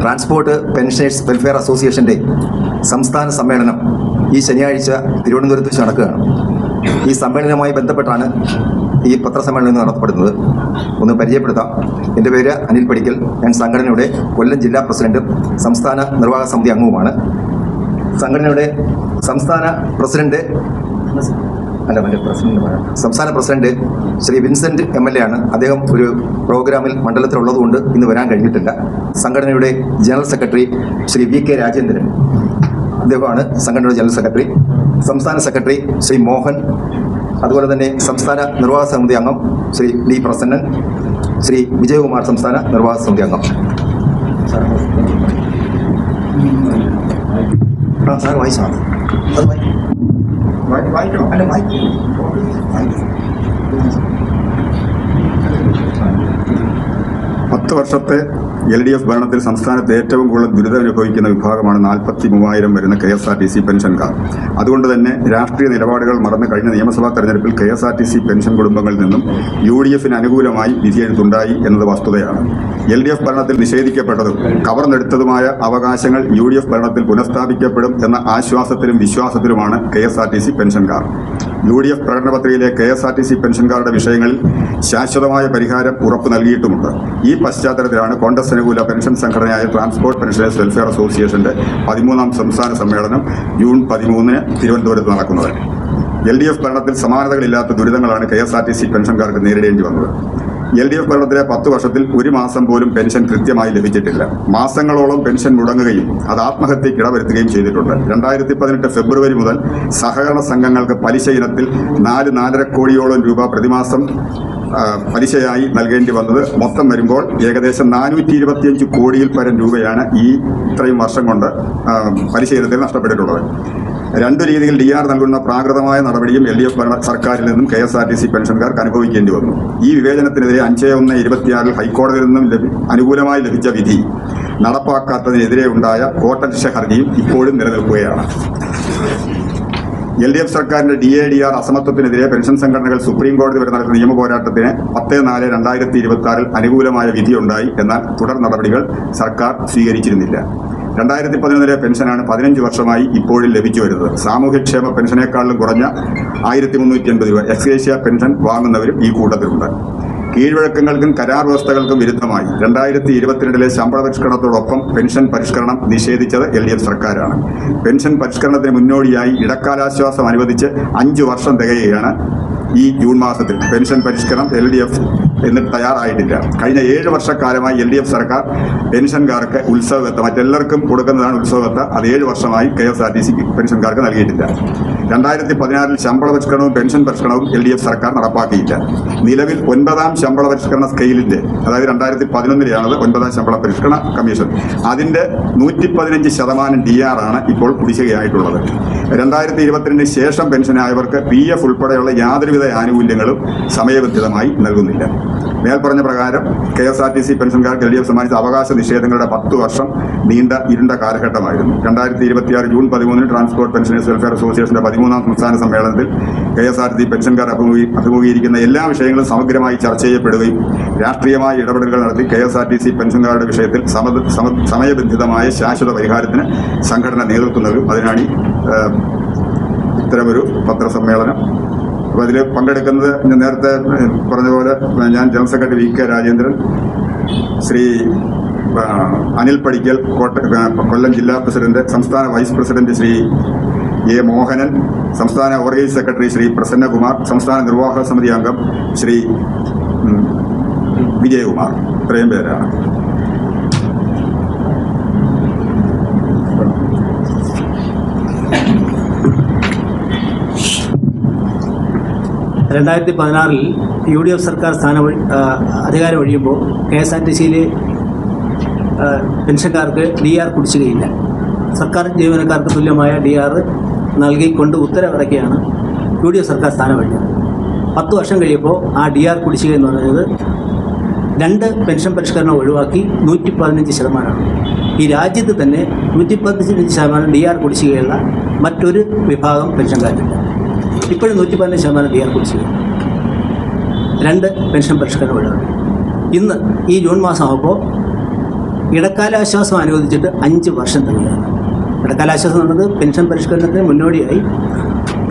Transport pensioners welfare അസോസിയേഷൻ്റെ സംസ്ഥാന സമ്മേളനം ഈ ശനിയാഴ്ച തിരുവനന്തപുരത്ത് വെച്ച് നടക്കുകയാണ്. ഈ സമ്മേളനവുമായി ബന്ധപ്പെട്ടാണ് ഈ പത്രസമ്മേളനം നടത്തപ്പെടുന്നത്. ഒന്ന് പരിചയപ്പെടുത്താം. എൻ്റെ പേര് അനിൽ പടിക്കൽ. ഞാൻ സംഘടനയുടെ കൊല്ലം ജില്ലാ പ്രസിഡന്റും സംസ്ഥാന നിർവാഹക സമിതി അംഗവുമാണ്. സംഘടനയുടെ സംസ്ഥാന പ്രസിഡന്റ് ശ്രീ വിൻസെന്റ് MLA ആണ്. അദ്ദേഹം ഒരു പ്രോഗ്രാമിൽ മണ്ഡലത്തിലുള്ളതുകൊണ്ട് ഇന്ന് വരാൻ കഴിഞ്ഞിട്ടില്ല. സംഘടനയുടെ general secretary Shri VK Rajendran, അദ്ദേഹമാണ് സംഘടനയുടെ ജനറൽ സെക്രട്ടറി. സംസ്ഥാന സെക്രട്ടറി ശ്രീ മോഹൻ, അതുപോലെ തന്നെ സംസ്ഥാന നിർവാഹക സമിതി അംഗം ശ്രീ D പ്രസന്നൻ, ശ്രീ വിജയകുമാർ സംസ്ഥാന നിർവാഹക സമിതി അംഗം. സാർ വായിച്ചാൽ വായിക്കണം, അല്ല വായിക്കും. 10 വർഷത്തെ LDF ഭരണത്തിൽ സംസ്ഥാനത്ത് ഏറ്റവും കൂടുതൽ ദുരിതമനുഭവിക്കുന്ന വിഭാഗമാണ് 43,000 വരുന്ന KSRTC പെൻഷൻകാർ. അതുകൊണ്ട് തന്നെ രാഷ്ട്രീയ നിലപാടുകൾ മറന്ന് കഴിഞ്ഞ നിയമസഭാ തെരഞ്ഞെടുപ്പിൽ KSRTC പെൻഷൻ കുടുംബങ്ങളിൽ നിന്നും UDFന് അനുകൂലമായി വിധിയെഴുത്തുണ്ടായി എന്നത് വസ്തുതയാണ്. LDF ഭരണത്തിൽ നിഷേധിക്കപ്പെട്ടതും കവർന്നെടുത്തതുമായ അവകാശങ്ങൾ UDF ഭരണത്തിൽ പുനഃസ്ഥാപിക്കപ്പെടും എന്ന ആശ്വാസത്തിലും വിശ്വാസത്തിലുമാണ് KSRTC പെൻഷൻകാർ. UDF പ്രകടനപത്രികയിലെ KSRTC പെൻഷൻകാരുടെ വിഷയങ്ങളിൽ ശാശ്വതമായ പരിഹാരം ഉറപ്പു നൽകിയിട്ടുമുണ്ട്. ഈ പശ്ചാത്തലത്തിലാണ് കോൺഗ്രസ് അനുകൂല പെൻഷൻ സംഘടനയായ ട്രാൻസ്പോർട്ട് പെൻഷനേഴ്സ് വെൽഫെയർ അസോസിയേഷന്റെ 13ാം സംസ്ഥാന സമ്മേളനം ജൂൺ 13 തിരുവനന്തപുരത്ത് നടക്കുന്നത്. LDF ഭരണത്തിൽ സമാനതകളില്ലാത്ത ദുരിതങ്ങളാണ് KSRTC പെൻഷൻകാർക്ക് നേരിടേണ്ടി വന്നത്. LDF ഭരണത്തിലെ 10 വർഷത്തിൽ ഒരു മാസം പോലും പെൻഷൻ കൃത്യമായി ലഭിച്ചിട്ടില്ല. മാസങ്ങളോളം പെൻഷൻ മുടങ്ങുകയും അത് ആത്മഹത്യയ്ക്ക് ഇടവരുത്തുകയും ചെയ്തിട്ടുണ്ട്. 2018 ഫെബ്രുവരി മുതൽ സഹകരണ സംഘങ്ങൾക്ക് പലിശ ഇനത്തിൽ 4-4.5 കോടിയോളം രൂപ പ്രതിമാസം പലിശയായി നൽകേണ്ടി വന്നത് മൊത്തം വരുമ്പോൾ ഏകദേശം 425 കോടിയിൽ പരം രൂപയാണ് ഇത്രയും വർഷം കൊണ്ട് പലിശ ഇനത്തിൽ നഷ്ടപ്പെട്ടിട്ടുള്ളത്. 2 രീതിയിൽ DR നൽകുന്ന പ്രാകൃതമായ നടപടിയും LDF ഭരണ സർക്കാരിൽ നിന്നും KSRTC പെൻഷൻകാർക്ക് അനുഭവിക്കേണ്ടി വന്നു. ഈ വിവേചനത്തിനെതിരെ 5/1/26 ഹൈക്കോടതിയിൽ നിന്നും അനുകൂലമായി ലഭിച്ച വിധി നടപ്പാക്കാത്തതിനെതിരെ ഉണ്ടായ കോട്ടലക്ഷ്യ ഹർജിയും ഇപ്പോഴും നിലനിൽക്കുകയാണ്. LDF സർക്കാരിന്റെ DA/DR അസമത്വത്തിനെതിരെ പെൻഷൻ സംഘടനകൾ സുപ്രീം കോടതി വരെ നടത്തിയ നിയമ പോരാട്ടത്തിന് 10/4/2026 അനുകൂലമായ വിധിയുണ്ടായി. എന്നാൽ തുടർ നടപടികൾ സർക്കാർ സ്വീകരിച്ചിരുന്നില്ല. 2011 പെൻഷനാണ് 15 വർഷമായി ഇപ്പോഴും ലഭിച്ചു വരുന്നത്. സാമൂഹ്യക്ഷേമ പെൻഷനേക്കാളും കുറഞ്ഞ 1380 രൂപ എക്സ്ഗ്രേഷ്യ പെൻഷൻ വാങ്ങുന്നവരും ഈ കൂട്ടത്തിലുണ്ട്. കീഴ്വഴക്കങ്ങൾക്കും കരാർ വ്യവസ്ഥകൾക്കും വിരുദ്ധമായി 2022 ശമ്പള പരിഷ്കരണത്തോടൊപ്പം പെൻഷൻ പരിഷ്കരണം നിഷേധിച്ചത് LDF സർക്കാരാണ്. പെൻഷൻ പരിഷ്കരണത്തിന് മുന്നോടിയായി ഇടക്കാലാശ്വാസം അനുവദിച്ച് 5 വർഷം തികയുകയാണ്. ഈ ജൂൺ മാസത്തിൽ പെൻഷൻ പരിഷ്കരണം LDF എന്നിട്ട് തയ്യാറായിട്ടില്ല. കഴിഞ്ഞ 7 വർഷക്കാലമായി LDF സർക്കാർ പെൻഷൻകാർക്ക് ഉത്സവത്ത, മറ്റെല്ലാവർക്കും കൊടുക്കുന്നതാണ് ഉത്സവത്ത, അത് 7 വർഷമായി KSRTC പെൻഷൻകാർക്ക് നൽകിയിട്ടില്ല. 2016 ശമ്പള പരിഷ്കരണവും പെൻഷൻ പരിഷ്കരണവും LDF സർക്കാർ നടപ്പാക്കിയില്ല. നിലവിൽ 9ാം ശമ്പള പരിഷ്കരണ സ്കെയിലിന്റെ, അതായത് 2011 9ാം ശമ്പള പരിഷ്കരണ കമ്മീഷൻ, അതിന്റെ 115% DR ആണ് ഇപ്പോൾ കുടിശ്ശികയായിട്ടുള്ളത്. 2022 ശേഷം പെൻഷനായവർക്ക് PF ഉൾപ്പെടെയുള്ള യാതൊരുവിധ ആനുകൂല്യങ്ങളും സമയബന്ധിതമായി നൽകുന്നില്ല. മേൽപ്പറഞ്ഞ പ്രകാരം KSRTC പെൻഷൻകാർക്ക് LDF സമ്മാനിച്ച അവകാശ നിഷേധങ്ങളുടെ 10 വർഷം നീണ്ട ഇരുണ്ട കാലഘട്ടമായിരുന്നു. 2026 ജൂൺ 13 ട്രാൻസ്പോർട്ട് പെൻഷനേഴ്സ് വെൽഫെയർ അസോസിയേഷന്റെ 13ാം സംസ്ഥാന സമ്മേളനത്തിൽ KSRTC പെൻഷൻകാർ അഭിമുഖീകരിക്കുന്ന എല്ലാ വിഷയങ്ങളും സമഗ്രമായി ചർച്ച ചെയ്യപ്പെടുകയും രാഷ്ട്രീയമായ ഇടപെടലുകൾ നടത്തി KSRTC പെൻഷൻകാരുടെ വിഷയത്തിൽ സമയബന്ധിതമായ ശാശ്വത പരിഹാരത്തിന് സംഘടന നേതൃത്വം നൽകും. അതിനാണ് ഇത്തരമൊരു പത്രസമ്മേളനം. അപ്പോൾ അതിൽ പങ്കെടുക്കുന്നത് ഞാൻ നേരത്തെ പറഞ്ഞ പോലെ ഞാൻ general secretary VK Rajendran, Shri Anil Padikkal Kollam ജില്ലാ പ്രസിഡന്റ്, സംസ്ഥാന vice president Shri A Mohanan, സംസ്ഥാന ഓർഗനൈസ് സെക്രട്ടറി ശ്രീ പ്രസന്നകുമാർ, സംസ്ഥാന നിർവാഹക സമിതി അംഗം ശ്രീ വിജയകുമാർ, ഇത്രയും പേരാണ്. രണ്ടായിരത്തി UDF സർക്കാർ അധികാരം ഒഴിയുമ്പോൾ KSRTCയിലെ പെൻഷൻകാർക്ക് DR കുടിശ്ശികയില്ല. സർക്കാർ ജീവനക്കാർക്ക് തുല്യമായ DR നൽകിക്കൊണ്ട് ഉത്തരവിറക്കിയാണ് UDF സർക്കാർ സ്ഥാനം ഒഴിഞ്ഞത്. 10 വർഷം കഴിയുമ്പോൾ ആ DR കുടിശ്ശിക എന്ന് പറയുന്നത് 2 പെൻഷൻ പരിഷ്കരണം ഒഴിവാക്കി 115%. ഈ രാജ്യത്ത് തന്നെ 115% DR കുടിശ്ശികയുള്ള മറ്റൊരു വിഭാഗം പെൻഷൻകാരില്ല. ഇപ്പോഴും 115% DR കുടിശ്ശിക. 2 പെൻഷൻ പരിഷ്കരണം ഒഴിവാക്കി. ഇന്ന് ഈ ജൂൺ മാസം ആകുമ്പോൾ ഇടക്കാലാശ്വാസം അനുവദിച്ചിട്ട് 5 വർഷം തന്നെയാണ്. ഇടക്കാലാശ്വാസം എന്നത് പെൻഷൻ പരിഷ്കരണത്തിന് മുന്നോടിയായി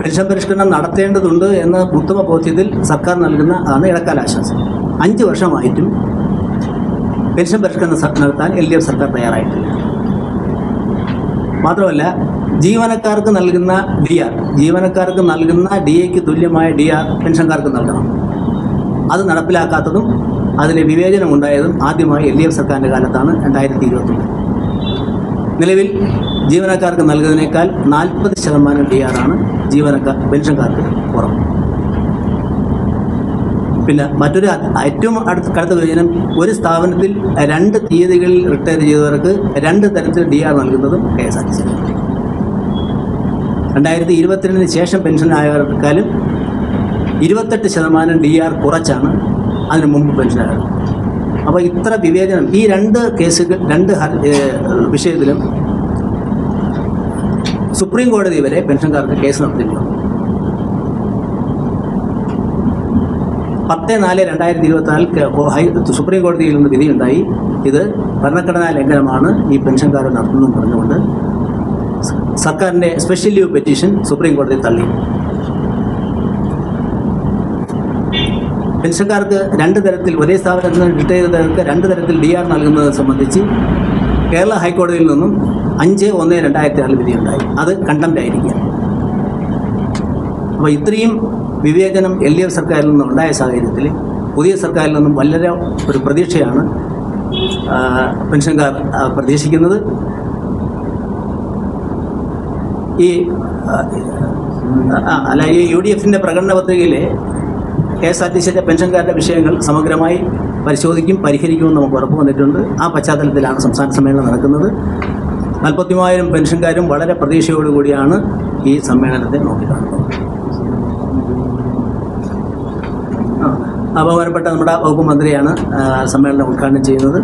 പെൻഷൻ പരിഷ്കരണം നടത്തേണ്ടതുണ്ട് എന്ന ഉത്തമ ബോധ്യത്തിൽ സർക്കാർ നൽകുന്ന ആണ് ഇടക്കാലാശ്വാസം. 5 വർഷമായിട്ടും പെൻഷൻ പരിഷ്കരണം നടത്താൻ LDF സർക്കാർ തയ്യാറായിട്ടില്ല. മാത്രമല്ല ജീവനക്കാർക്ക് നൽകുന്ന DAക്ക് തുല്യമായ DR പെൻഷൻകാർക്ക് നൽകണം. അത് നടപ്പിലാക്കാത്തതും അതിലെ വിവേചനമുണ്ടായതും ആദ്യമായി LDF സർക്കാരിൻ്റെ കാലത്താണ് 2021. നിലവിൽ ജീവനക്കാർക്ക് നൽകുന്നതിനേക്കാൾ 40% DR ആണ് പെൻഷൻകാർക്ക് കുറവ്. പിന്നെ മറ്റൊരു ഏറ്റവും കടുത്ത വിവേചനം, ഒരു സ്ഥാപനത്തിൽ 2 തീയതികളിൽ റിട്ടയർ ചെയ്തവർക്ക് 2 തരത്തിൽ DR നൽകുന്നതും KSRTC. 2022 ശേഷം പെൻഷൻ ആയവർക്കാലും 28% DR കുറച്ചാണ് അതിന് മുമ്പ് പെൻഷനായത്. അപ്പോൾ ഇത്ര വിവേചനം ഈ 2 വിഷയത്തിലും സുപ്രീം കോടതി വരെ പെൻഷൻകാർക്ക് കേസ് നടത്തിയിട്ടുണ്ട്. 10/4/2024 സുപ്രീം കോടതിയിൽ നിന്ന് വിധിയുണ്ടായി. ഇത് ഭരണഘടനാ ലംഘനമാണ് ഈ പെൻഷൻകാർ നടത്തുന്നതെന്ന് പറഞ്ഞുകൊണ്ട് സർക്കാരിൻ്റെ സ്പെഷ്യൽ ലീവ് പെറ്റീഷൻ സുപ്രീം കോടതി തള്ളി. പെൻഷൻകാർക്ക് 2 തരത്തിൽ ഒരേ സ്ഥാപനത്തിൽ നിന്ന് റിട്ടയർ ചെയ്തവർക്ക് 2 തരത്തിൽ DR നൽകുന്നത് സംബന്ധിച്ച് കേരള ഹൈക്കോടതിയിൽ നിന്നും 5/1/2006 വിധിയുണ്ടായി. അത് കണ്ടംപ്റ്റ് ആയിരിക്കുക. അപ്പോൾ ഇത്രയും വിവേചനം LDF സർക്കാരിൽ നിന്നും ഉണ്ടായ സാഹചര്യത്തിൽ പുതിയ സർക്കാരിൽ നിന്നും വളരെ ഒരു പ്രതീക്ഷയാണ് പെൻഷൻകാർ പ്രതീക്ഷിക്കുന്നത്. ഈ UDFിൻ്റെ പ്രകടന പത്രികയിലെ KSRTCയുടെ പെൻഷൻകാരുടെ വിഷയങ്ങൾ സമഗ്രമായി പരിശോധിക്കും, പരിഹരിക്കുമെന്ന് നമുക്ക് ഉറപ്പ് വന്നിട്ടുണ്ട്. ആ പശ്ചാത്തലത്തിലാണ് സംസ്ഥാന സമ്മേളനം നടക്കുന്നത്. 40,000 പെൻഷൻകാരും വളരെ പ്രതീക്ഷയോടുകൂടിയാണ് ഈ സമ്മേളനത്തെ നോക്കിക്കാണുന്നത്. ബഹുമാനപ്പെട്ട നമ്മുടെ വകുപ്പ് മന്ത്രിയാണ് സമ്മേളനം ഉദ്ഘാടനം ചെയ്യുന്നത്.